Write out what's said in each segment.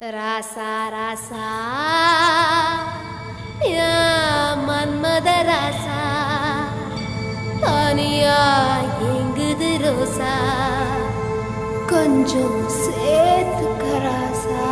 ராசா ராசா யா மன்மத ராசா தனியா எங்குது ரோசா கொஞ்சம் சேர்த்துக்க ராசா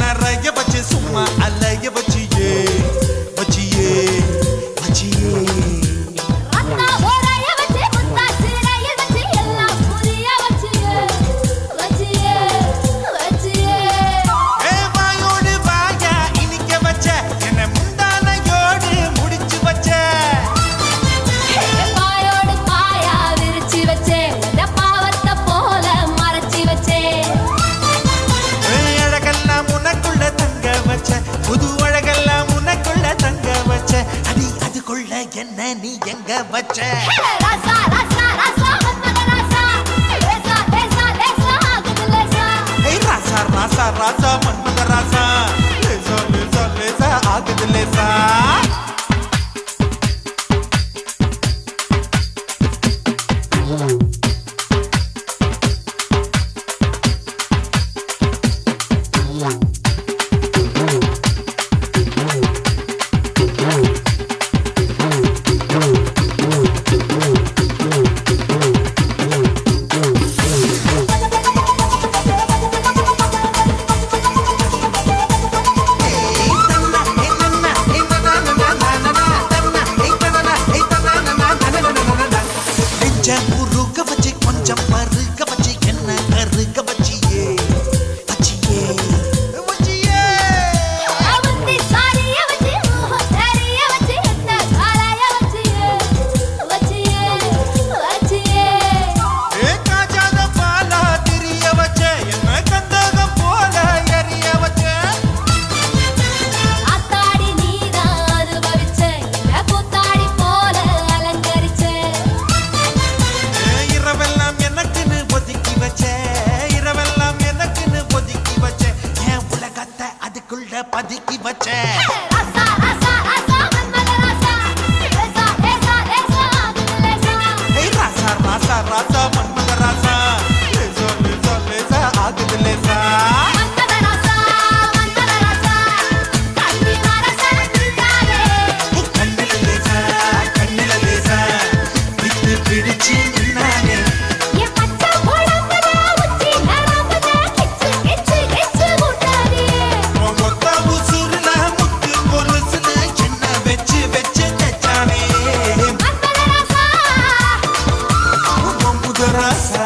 நிறைய வச்சு சும்மா அலைய வச்சியே வச்சியே வச்சியே வாயோடு வாயா இனிக்க வச்ச என்ன முந்தானையோடு முடிச்சு வச்ச பாயோடு பாயா விரிச்சு வச்சே பாவத்தை போல மறைச்சி வச்சே புது அழகெல்லாம் உனக்குள்ள தங்க வச்ச அடி அதுக்குள்ள என்ன நீ எங்க வச்ச ராசா ராசா ராசா மன்மத ராசா லேசா லேசா லேசா ஆகுது லேசா ராசா ராசா ராசா மன்மத ராசா லேசா லேசா லேசா ஆகுது லேசா கொஞ்சம் மறுக்க வச்சு என்ன கருக்க வச்சியே வச்சியே வச்சியே அவந்தி சாரிய வச்சு சாரிய வச்சு என்ன காலைய வச்சியே வச்சியே வச்சியே காஜாத பாலா திரிய வச்ச என்ன கந்தகம் போல எரிய வச்ச ஆத்தாடி நீதான் அனுபவிச்ச என்ன கூத்தாடி போல அலங்கரிச்ச இரவெல்லாம் எனக்குன்னு ஒதுக்கி வச்ச இரவெல்லாம் எனக்குன்னு ஒதுக்கி வச்ச என் உலகத்தை அதுக்குள்ள பதுக்கி வச்ச ராசா ராசா ராசா மன்மத ராசா லேசா லேசா லேசா ஆகுது லேசா ராசா ராசா ராசா மன்மத ராசா லேசா லேசா லேசா ஆகுது லேசா மன்மத ராசா கண்ணி மரசா நின்னாலே கண்ணில லேசா விட்டு பிடிச்சு நின்னானே என் பச்சை உடம்புல உச்சி நரம்புல கிச்சு கிச்சு கிச்சு முட்டாதே மொத்த உசுருல முத்து கொலுசுல என்ன வச்சு வச்சு தச்சானே மன்மத ராசா மன்மத ராசா